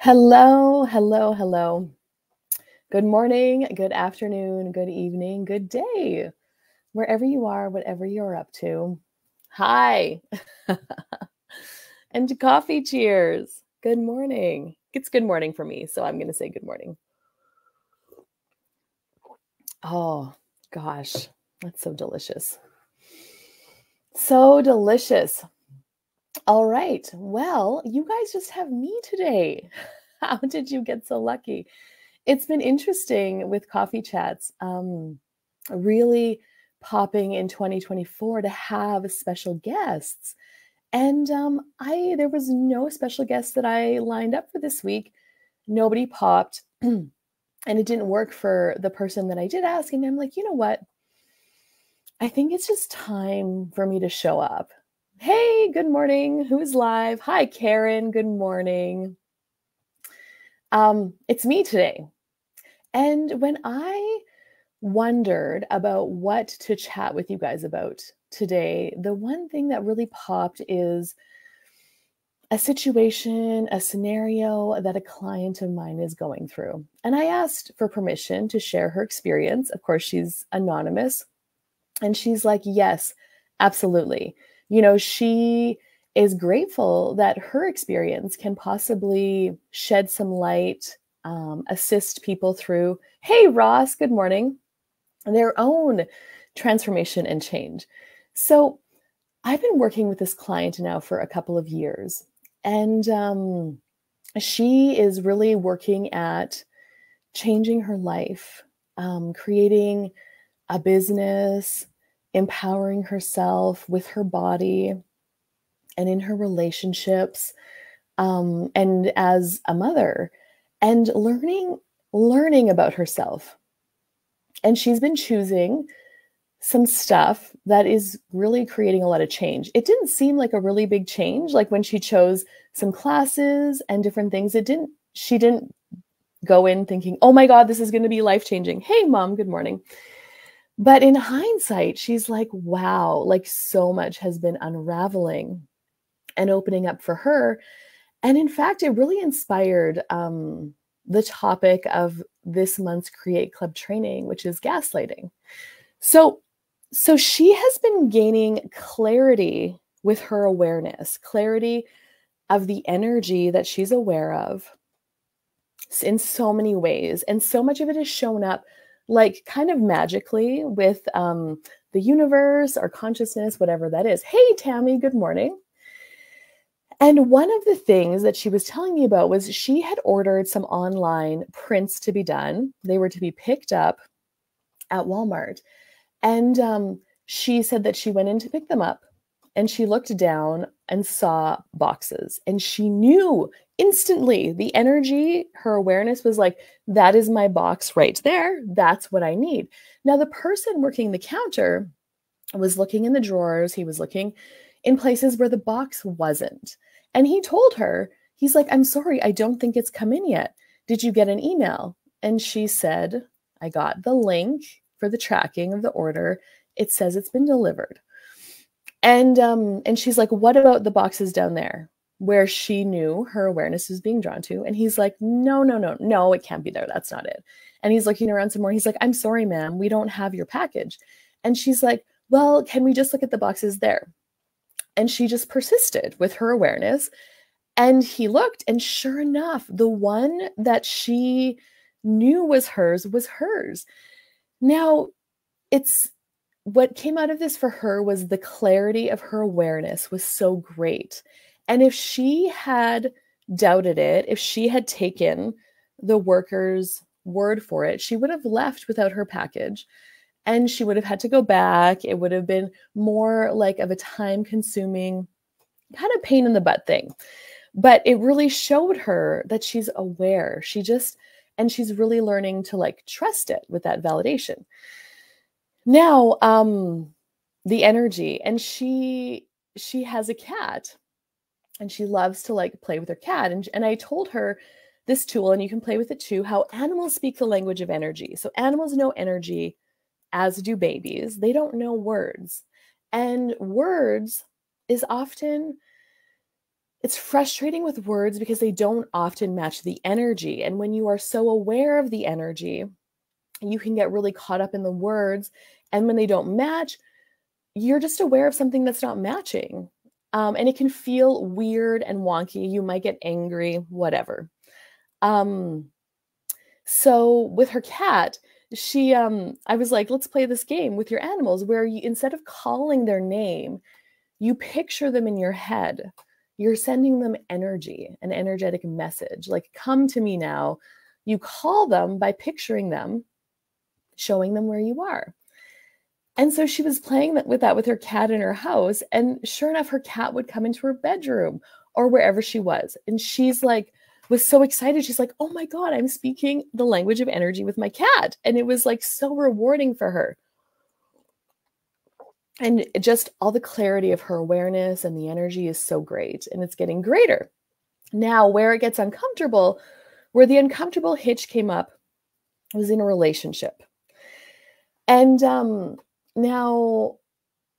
Hello, hello, hello. Good morning, good afternoon, good evening, good day, wherever you are, whatever you're up to. Hi. And coffee cheers. Good morning. It's good morning for me, so I'm going to say good morning. Oh, gosh, that's so delicious. So delicious. All right. Well, you guys just have me today. How did you get so lucky? It's been interesting with coffee chats, really popping in 2024 to have special guests. And there was no special guest that I lined up for this week. Nobody popped, and it didn't work for the person that I did ask. And I'm like, you know what? I think it's just time for me to show up. Hey, good morning. Who's live? Hi, Karen. Good morning. It's me today. And when I wondered about what to chat with you guys about today, the one thing that really popped is a situation, a scenario that a client of mine is going through. And I asked for permission to share her experience. Of course, she's anonymous. And she's like, yes, absolutely. She is grateful that her experience can possibly shed some light, assist people through, hey, Ross, good morning, their own transformation and change. So I've been working with this client now for a couple of years, and she is really working at changing her life, creating a business, empowering herself with her body and in her relationships, and as a mother, and learning about herself. And she's been choosing some stuff that is really creating a lot of change. It didn't seem like a really big change. Like when she chose some classes and different things, she didn't go in thinking, oh my God, this is going to be life-changing. Hey, Mom, good morning. But in hindsight, she's like, wow, like so much has been unraveling and opening up for her. And in fact, it really inspired the topic of this month's Kreate Klub training, which is gaslighting. So she has been gaining clarity with her awareness, clarity of the energy that she's aware of in so many ways. And so much of it has shown up like kind of magically with the universe or consciousness, whatever that is. Hey, Tammy, good morning. And one of the things that she was telling me about was she had ordered some online prints to be done. They were to be picked up at Walmart. And she said that she went in to pick them up and she looked down and saw boxes. And she knew instantly the energy, her awareness was like, that is my box right there. That's what I need. Now, the person working the counter was looking in the drawers. He was looking in places where the box wasn't. And he told her, he's like, I'm sorry, I don't think it's come in yet. Did you get an email? And she said, I got the link for the tracking of the order. It says it's been delivered. And she's like, what about the boxes down there where she knew her awareness was being drawn to? And he's like, no, it can't be there. That's not it. And he's looking around some more. He's like, I'm sorry, ma'am, we don't have your package. And she's like, well, can we just look at the boxes there? And she just persisted with her awareness. And he looked, and sure enough, the one that she knew was hers was hers. Now, what came out of this for her was the clarity of her awareness was so great. And if she had doubted it, if she had taken the worker's word for it, she would have left without her package. And she would have had to go back. It would have been more like of a time-consuming kind of pain in the butt thing. But it really showed her that she's aware. And she's really learning to like trust it with that validation. Now, the energy, and she has a cat, and she loves to like play with her cat. And I told her this tool, and you can play with it too, how animals speak the language of energy. So animals know energy, as do babies. They don't know words. And words is often it's frustrating with words because they don't often match the energy. And when you are so aware of the energy, you can get really caught up in the words. And when they don't match, you're just aware of something that's not matching. And it can feel weird and wonky. You might get angry, whatever. So with her cat, I was like, let's play this game with your animals where you, instead of calling their name, you picture them in your head. You're sending them energy, an energetic message, like, come to me now. You call them by picturing them, showing them where you are. And so she was playing with that with her cat in her house. And sure enough, her cat would come into her bedroom or wherever she was. And she's like, was so excited. She's like, oh my God, I'm speaking the language of energy with my cat. And it was like so rewarding for her. And just all the clarity of her awareness and the energy is so great. And it's getting greater. Now, where it gets uncomfortable, where the uncomfortable hitch came up, was in a relationship. And now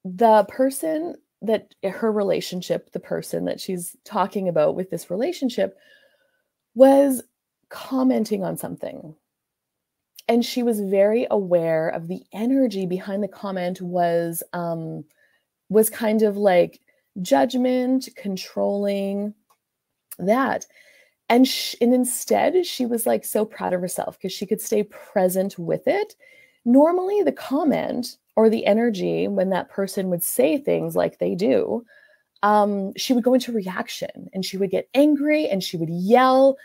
the person that her relationship, the person that she's talking about with this relationship, was commenting on something. And she was very aware of the energy behind the comment was kind of like judgment, controlling, that. And instead, she was like so proud of herself because she could stay present with it. Normally, the comment or the energy, when that person would say things like they do, she would go into reaction and she would get angry and she would yell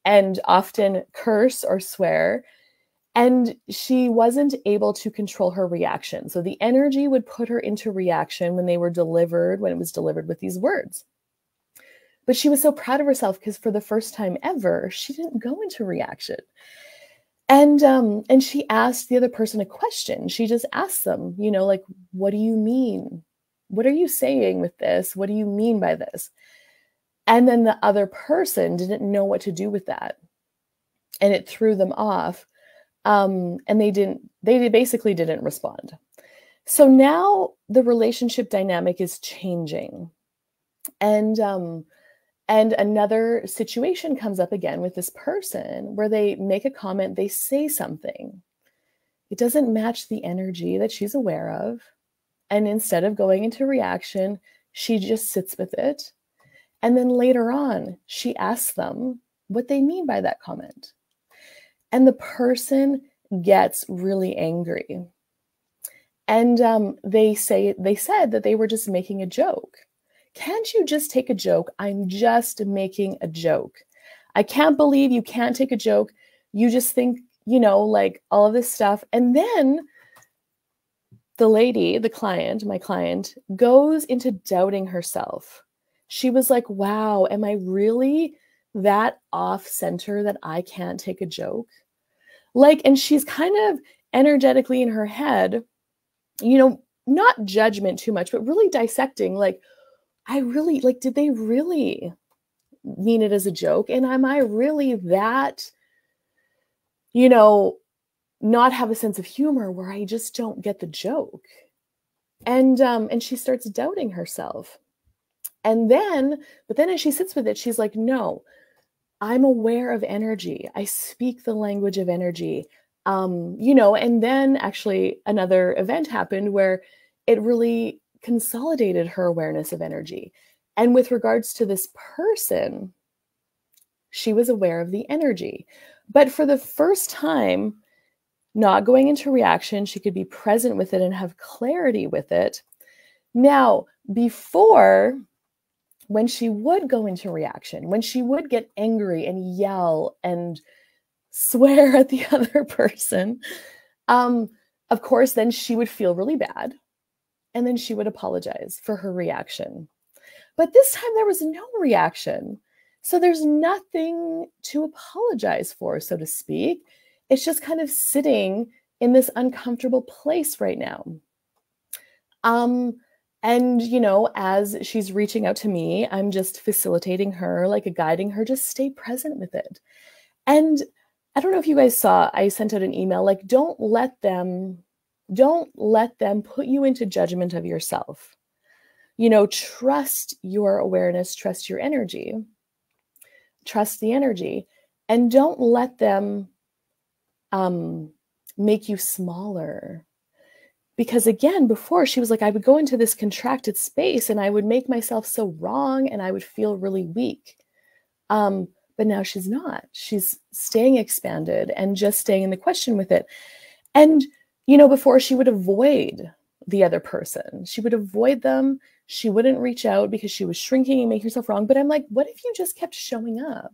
and often curse or swear. And she wasn't able to control her reaction. So the energy would put her into reaction when it was delivered with these words. But she was so proud of herself because for the first time ever, she didn't go into reaction. And she asked the other person a question. She just asked them, like, what do you mean? What are you saying with this? What do you mean by this? And then the other person didn't know what to do with that. And it threw them off. And they basically didn't respond. So now the relationship dynamic is changing. And another situation comes up again with this person where they make a comment, they say something. It doesn't match the energy that she's aware of. And instead of going into reaction, she just sits with it. And then later on, she asks them what they mean by that comment. And the person gets really angry. And they said that they were just making a joke. Can't you just take a joke? I'm just making a joke. I can't believe you can't take a joke. You just think, like all of this stuff. And then the lady, my client, goes into doubting herself. She was like, wow, am I really that off center that I can't take a joke? And she's kind of energetically in her head, not judgment too much, but really dissecting, did they really mean it as a joke? And am I really that, not have a sense of humor where I just don't get the joke? And she starts doubting herself. But then as she sits with it, she's like, no, I'm aware of energy. I speak the language of energy. And then actually another event happened where it really consolidated her awareness of energy. And with regards to this person, she was aware of the energy. But for the first time, not going into reaction, she could be present with it and have clarity with it. Now, before, when she would go into reaction, when she would get angry and yell and swear at the other person, of course, then she would feel really bad. And then she would apologize for her reaction. But this time there was no reaction. So there's nothing to apologize for, so to speak. It's just kind of sitting in this uncomfortable place right now. And, as she's reaching out to me, I'm just facilitating her, guiding her, just stay present with it. And I don't know if you guys saw, I sent out an email, don't let them put you into judgment of yourself. trust your awareness, trust your energy, trust the energy, and don't let them make you smaller. Because again, before she was like, I would go into this contracted space and I would make myself so wrong and I would feel really weak. But now she's not. She's staying expanded and just staying in the question with it. And, before she would avoid the other person. She would avoid them. She wouldn't reach out because she was shrinking and making herself wrong. But I'm like, what if you just kept showing up?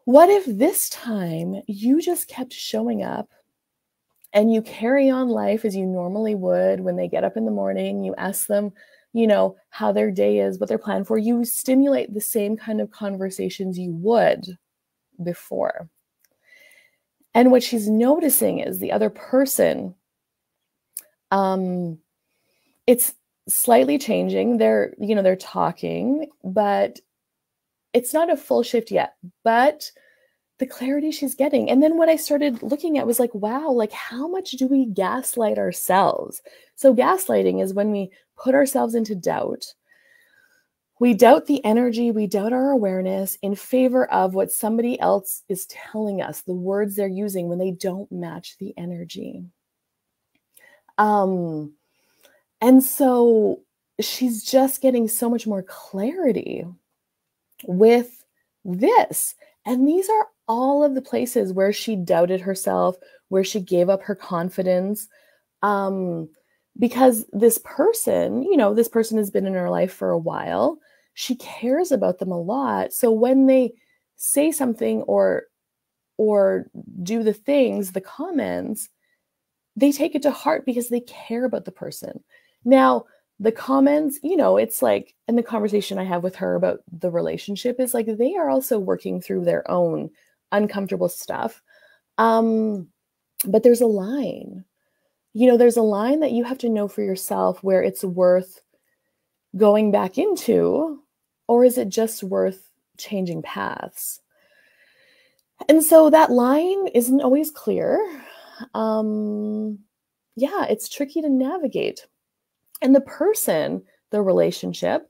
What if this time you just kept showing up and you carry on life as you normally would when they get up in the morning? You ask them, how their day is, what they're planned for. You stimulate the same kind of conversations you would before. And what she's noticing is the other person, it's slightly changing. They're talking, but it's not a full shift yet, but the clarity she's getting. And then what I started looking at was like, wow, like how much do we gaslight ourselves? So gaslighting is when we put ourselves into doubt. We doubt the energy, we doubt our awareness in favor of what somebody else is telling us, the words they're using when they don't match the energy. And so she's just getting so much more clarity with this. And these are all of the places where she doubted herself, where she gave up her confidence. Because this person has been in her life for a while. She cares about them a lot. So when they say something or do the things, the comments, they take it to heart because they care about the person. Now, the comments, it's like, and the conversation I have with her about the relationship is like, they are also working through their own uncomfortable stuff. But there's a line. There's a line that you have to know for yourself where it's worth going back into, or is it just worth changing paths? And so that line isn't always clear. It's tricky to navigate. And the person, the relationship,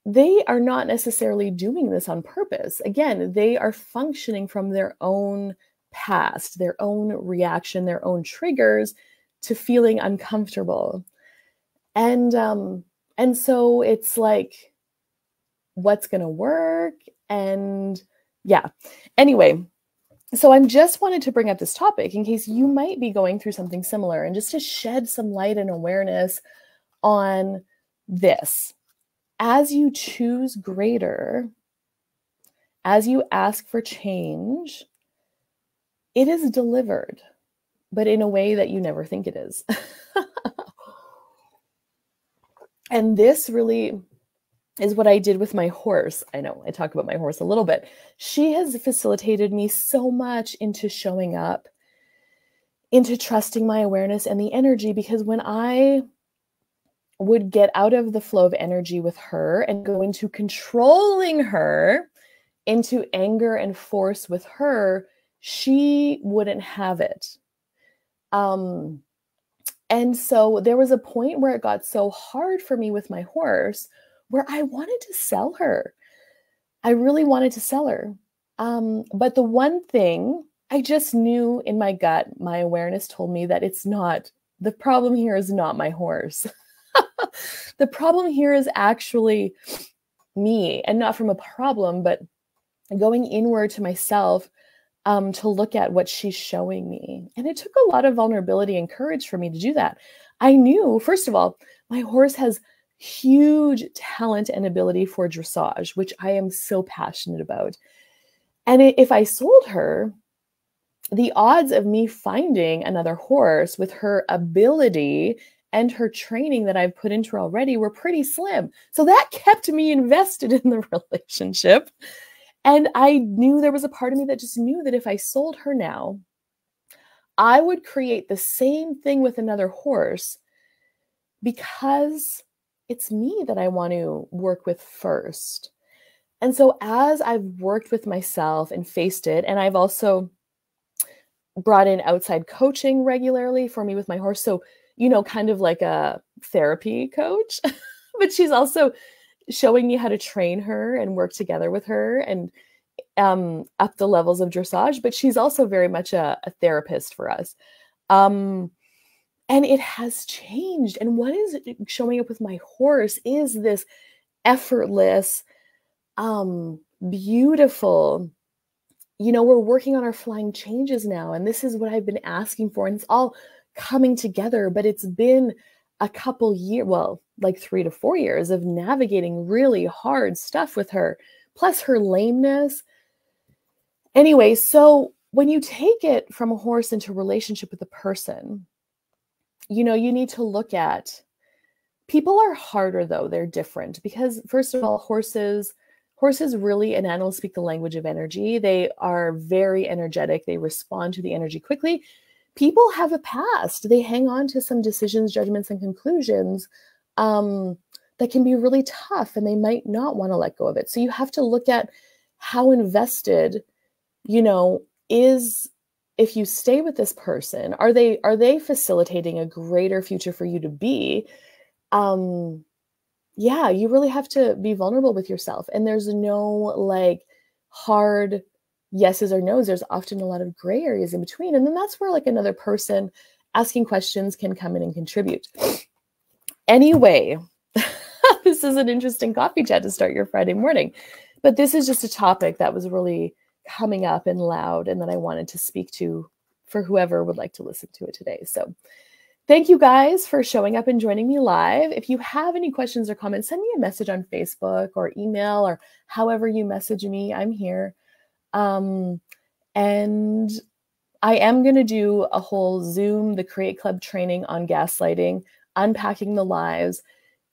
they are not necessarily doing this on purpose. Again, they are functioning from their own past, their own reaction, their own triggers to feeling uncomfortable. And so it's like, what's going to work? And anyway, so I just wanted to bring up this topic in case you might be going through something similar and just to shed some light and awareness on this. As you choose greater, as you ask for change, it is delivered, but in a way that you never think it is. And this really is what I did with my horse. I know I talk about my horse a little bit. She has facilitated me so much into showing up, into trusting my awareness and the energy, because when I would get out of the flow of energy with her and go into controlling her, into anger and force with her, she wouldn't have it. And so there was a point where it got so hard for me with my horse where I wanted to sell her. I really wanted to sell her. But the one thing I just knew in my gut, my awareness told me that it's not, the problem here is not my horse. The problem here is actually me, and not from a problem, but going inward to myself to look at what she's showing me. And it took a lot of vulnerability and courage for me to do that. I knew, first of all, my horse has huge talent and ability for dressage, which I am so passionate about. And if I sold her, the odds of me finding another horse with her ability and her training that I've put into her already were pretty slim. So that kept me invested in the relationship. And I knew there was a part of me that just knew that if I sold her now, I would create the same thing with another horse, because it's me that I want to work with first. And so as I've worked with myself and faced it, and I've also brought in outside coaching regularly for me with my horse. So, kind of like a therapy coach But she's also showing me how to train her and work together with her and up the levels of dressage. But she's also very much a therapist for us. And it has changed. And what is showing up with my horse is this effortless, beautiful, we're working on our flying changes now. And this is what I've been asking for. And it's all coming together, but it's been a couple years, well, like 3 to 4 years of navigating really hard stuff with her, plus her lameness. Anyway, so when you take it from a horse into a relationship with a person, you need to look at, people are harder though, they're different because first of all, horses really, and animals speak the language of energy. They are very energetic. They respond to the energy quickly. People have a past. They hang on to some decisions, judgments, and conclusions that can be really tough, and they might not want to let go of it. So you have to look at how invested, is, if you stay with this person, are they facilitating a greater future for you to be? Yeah, you really have to be vulnerable with yourself. And there's no like hard yeses or nos. There's often a lot of gray areas in between. And then that's where like another person asking questions can come in and contribute. Anyway, this is an interesting coffee chat to start your Friday morning. But this is just a topic that was really coming up and loud and that I wanted to speak to for whoever would like to listen to it today. So thank you guys for showing up and joining me live. If you have any questions or comments, send me a message on Facebook or email or however you message me. I'm here. And I am going to do a whole Zoom, the Kreate Klub training on gaslighting, unpacking the lies,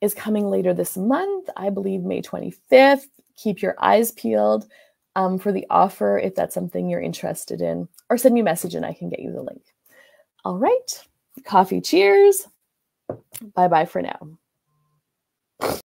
is coming later this month. I believe May 25th. Keep your eyes peeled for the offer if that's something you're interested in, or send me a message and I can get you the link. All right. Coffee cheers. Bye-bye for now.